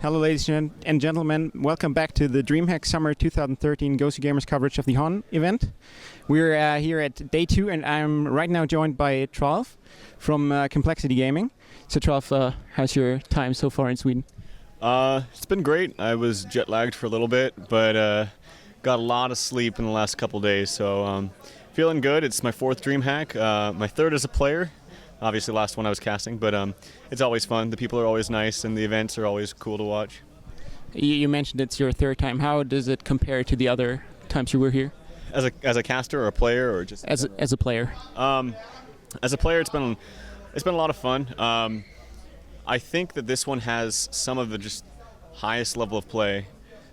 Hello, ladies and gentlemen. Welcome back to the DreamHack Summer 2013 GosuGamers coverage of the Hon event. We're here at day 2, and I'm right now joined by Tralf from Complexity Gaming. So, Tralf, how's your time so far in Sweden? It's been great. I was jet lagged for a little bit, but got a lot of sleep in the last couple days, so feeling good. It's my 4th DreamHack, my 3rd as a player. Obviously, last one I was casting, but it's always fun. The people are always nice, and the events are always cool to watch. You mentioned it's your 3rd time. How does it compare to the other times you were here? As a caster or a player, or just as a player? As a player, it's been a lot of fun. I think that this one has some of the just highest level of play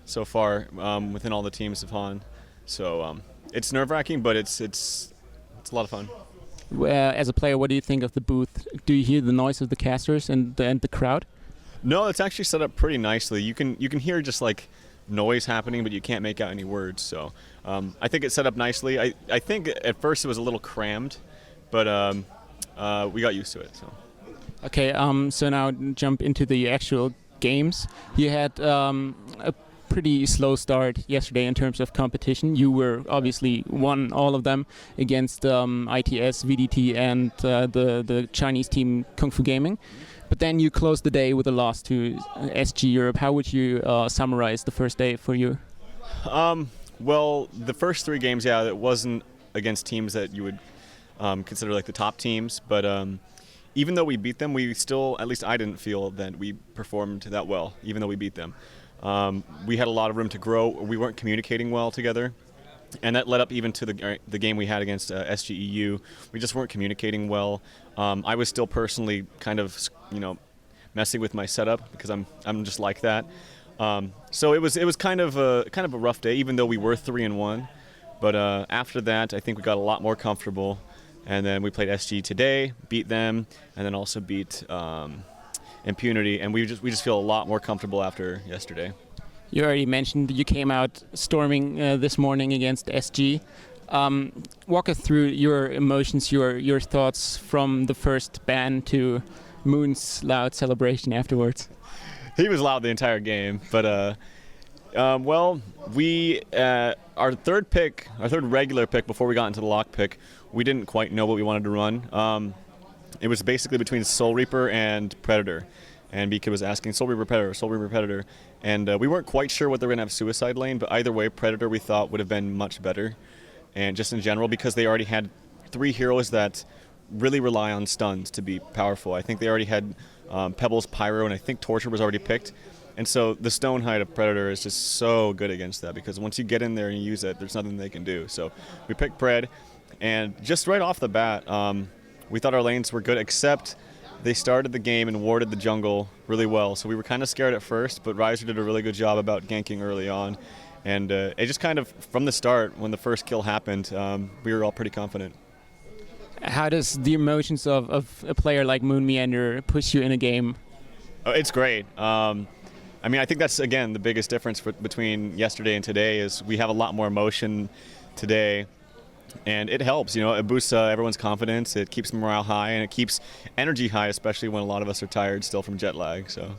so far within all the teams of Hon. So it's nerve-wracking, but it's a lot of fun. As a player, what do you think of the booth? Do you hear the noise of the casters and the crowd? No, it's actually set up pretty nicely. You can hear just like noise happening, but you can't make out any words. So I think it's set up nicely. I think at first it was a little crammed, but we got used to it. So. Okay, so now jump into the actual games. You had a pretty slow start yesterday in terms of competition. You were obviously won all of them against ITS, VDT, and the Chinese team Kung Fu Gaming. But then you closed the day with a loss to SG Europe. How would you summarize the first day for you? Well, the first 3 games, yeah, it wasn't against teams that you would consider like the top teams, but even though we beat them, we still, at least I didn't feel that we performed that well, even though we beat them. We had a lot of room to grow. We weren't communicating well together, and that led up even to the game we had against SGEU. We just weren't communicating well. I was still personally kind of, messing with my setup because I'm just like that. So it was kind of a rough day, even though we were 3-1. But after that, I think we got a lot more comfortable. And then we played SG today, beat them, and then also beat Impunity, and we just feel a lot more comfortable after yesterday. You already mentioned you came out storming this morning against SG. Walk us through your emotions, your thoughts from the first ban to Moon's loud celebration afterwards. He was loud the entire game, but well, our third regular pick before we got into the lock pick, we didn't quite know what we wanted to run. It was basically between Soul Reaper and Predator, and BK was asking Soul Reaper, Predator, and we weren't quite sure what they were going to have Suicide Lane, but either way, Predator we thought would have been much better, and just in general, because they already had 3 heroes that really rely on stuns to be powerful. I think they already had Pebbles, Pyro, and I think Torture was already picked. And so the Stone Hide of Predator is just so good against that, because once you get in there and you use it, there's nothing they can do. So we picked Pred, and just right off the bat, we thought our lanes were good, except they started the game and warded the jungle really well. So we were kind of scared at first, but Riser did a really good job about ganking early on. And it just kind of, from the start, when the first kill happened, we were all pretty confident. How does the emotions of a player like Moon Meander push you in a game? Oh, it's great. I mean, I think that's, again, the biggest difference between yesterday and today is we have a lot more emotion today, and it helps. It boosts everyone's confidence, it keeps morale high, and it keeps energy high, especially when a lot of us are tired still from jet lag. So,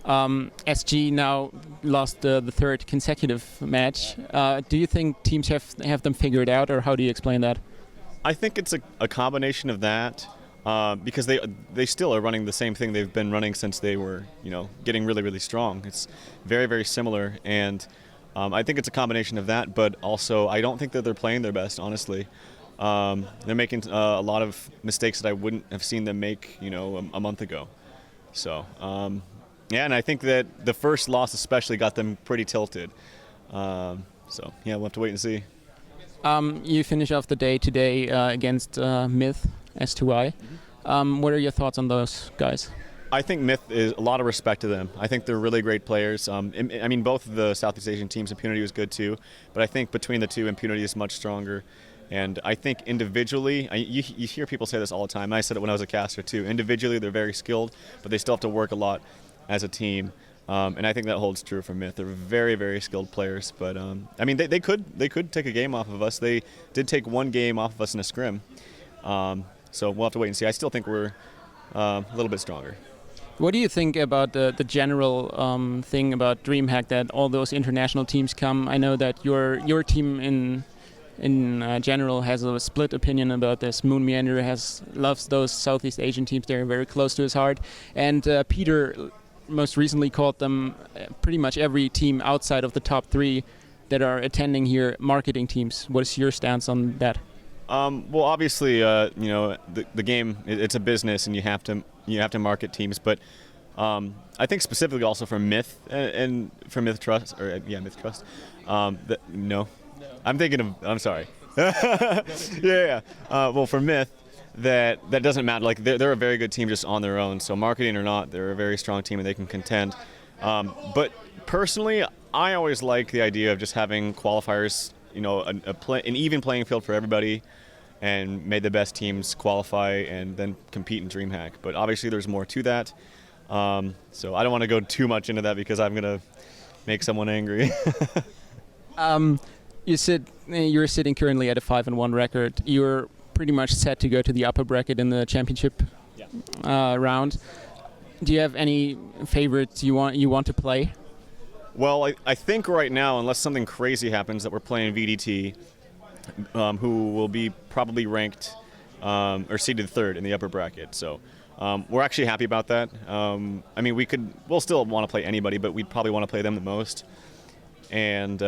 SG now lost the 3rd consecutive match. Do you think teams have them figured out, or how do you explain that? I think it's a combination of that. Because they still are running the same thing they've been running since they were, getting really, really strong. It's very, very similar, and I think it's a combination of that, but also I don't think that they're playing their best, honestly. They're making a lot of mistakes that I wouldn't have seen them make, a month ago. So, yeah, and I think that the first loss especially got them pretty tilted. So, yeah, we'll have to wait and see. You finish off the day today against Myth, S2I. What are your thoughts on those guys? I think Myth is a lot of respect to them. I think they're really great players. I mean, both of the Southeast Asian teams, Impunity was good too, but I think between the two, Impunity is much stronger. And I think individually, you hear people say this all the time. I said it when I was a caster too. Individually, they're very skilled, but they still have to work a lot as a team. And I think that holds true for Myth. They're very, very skilled players. But I mean, they could take a game off of us. They did take 1 game off of us in a scrim. So we'll have to wait and see. I still think we're a little bit stronger. What do you think about the general thing about DreamHack that all those international teams come? I know that your team in general has a split opinion about this. Moon Meander loves those Southeast Asian teams. They're very close to his heart. And Peter most recently called them pretty much every team outside of the top 3 that are attending here marketing teams. What is your stance on that? Well, obviously, the game, it's a business, and you have to market teams. But I think specifically also for Myth and for Myth Trust, Myth Trust. No, I'm thinking of. I'm sorry. yeah. Well, for Myth, that doesn't matter. Like they're a very good team just on their own. So marketing or not, they're a very strong team and they can contend. But personally, I always like the idea of just having qualifiers. An even playing field for everybody, and made the best teams qualify and then compete in DreamHack. But obviously, there's more to that. So I don't want to go too much into that because I'm gonna make someone angry. You're sitting currently at a 5-1 record. You're pretty much set to go to the upper bracket in the championship round. Do you have any favorites you want to play? Well, I think right now, unless something crazy happens, that we're playing VDT, who will be probably ranked or seeded 3rd in the upper bracket. So we're actually happy about that. We'll still want to play anybody, but we'd probably want to play them the most. And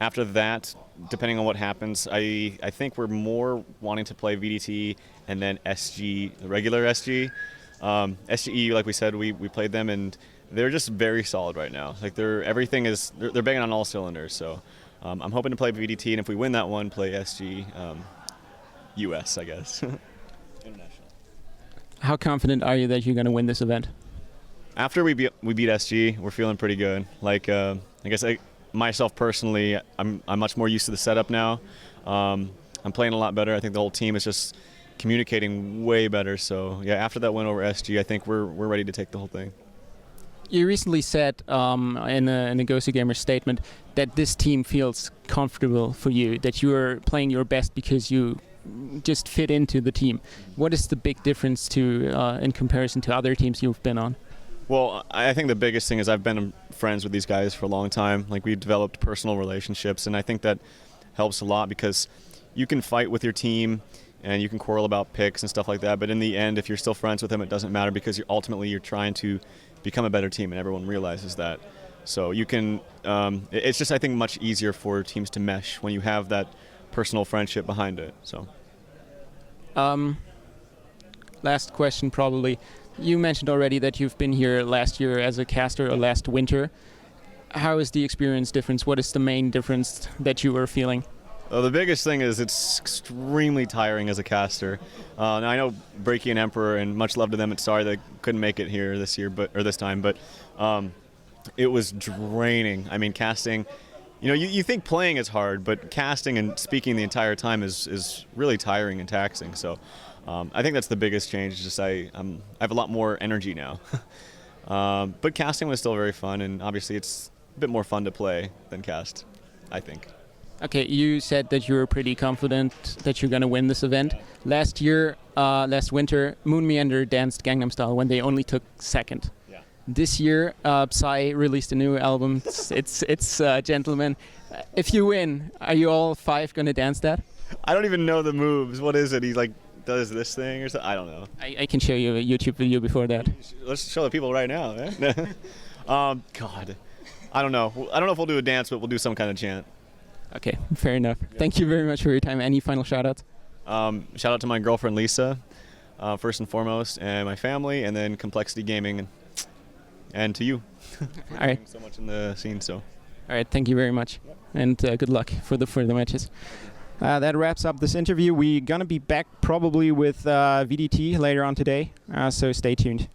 after that, depending on what happens, I think we're more wanting to play VDT and then SG, the regular SG. SGE, like we said, we played them, and they're just very solid right now. Like they're banging on all cylinders. So I'm hoping to play VDT, and if we win that one, play SG US, I guess. International. How confident are you that you're going to win this event? After we beat SG, we're feeling pretty good. Like I guess myself personally, I'm much more used to the setup now. I'm playing a lot better. I think the whole team is just communicating way better. So yeah, after that win over SG, I think we're ready to take the whole thing. You recently said in a GosuGamers statement that this team feels comfortable for you, that you are playing your best because you just fit into the team. What is the big difference in comparison to other teams you've been on? Well, I think the biggest thing is I've been friends with these guys for a long time. Like we've developed personal relationships, and I think that helps a lot because you can fight with your team and you can quarrel about picks and stuff like that. But in the end, if you're still friends with them, it doesn't matter because you're trying to become a better team, and everyone realizes that. So you can, it's just, I think, much easier for teams to mesh when you have that personal friendship behind it. So. Last question, probably. You mentioned already that you've been here last year as a caster, or last winter. How is the experience difference? What is the main difference that you were feeling? Well, the biggest thing is it's extremely tiring as a caster. Now I know Breaky and Emperor, and much love to them. It's sorry they couldn't make it here this time, but it was draining. I mean, casting. You think playing is hard, but casting and speaking the entire time is really tiring and taxing. So I think that's the biggest change. Just I have a lot more energy now. But casting was still very fun, and obviously it's a bit more fun to play than cast, I think. Okay, you said that you were pretty confident that you're going to win this event. Last winter, Moon Meander danced Gangnam Style when they only took 2nd. Yeah. This year, Psy released a new album. It's Gentleman. If you win, are you all 5 going to dance that? I don't even know the moves. What is it? He does this thing or something? I don't know. I can show you a YouTube video before that. Let's show the people right now, man. God. I don't know. I don't know if we'll do a dance, but we'll do some kind of chant. Okay, fair enough. Yeah. Thank you very much for your time. Any final shout-outs? Shout out to my girlfriend Lisa, first and foremost, and my family, and then Complexity Gaming, and to you. All right. So much in the scene. So. All right. Thank you very much, and good luck for the matches. That wraps up this interview. We're gonna be back probably with VDT later on today, so stay tuned.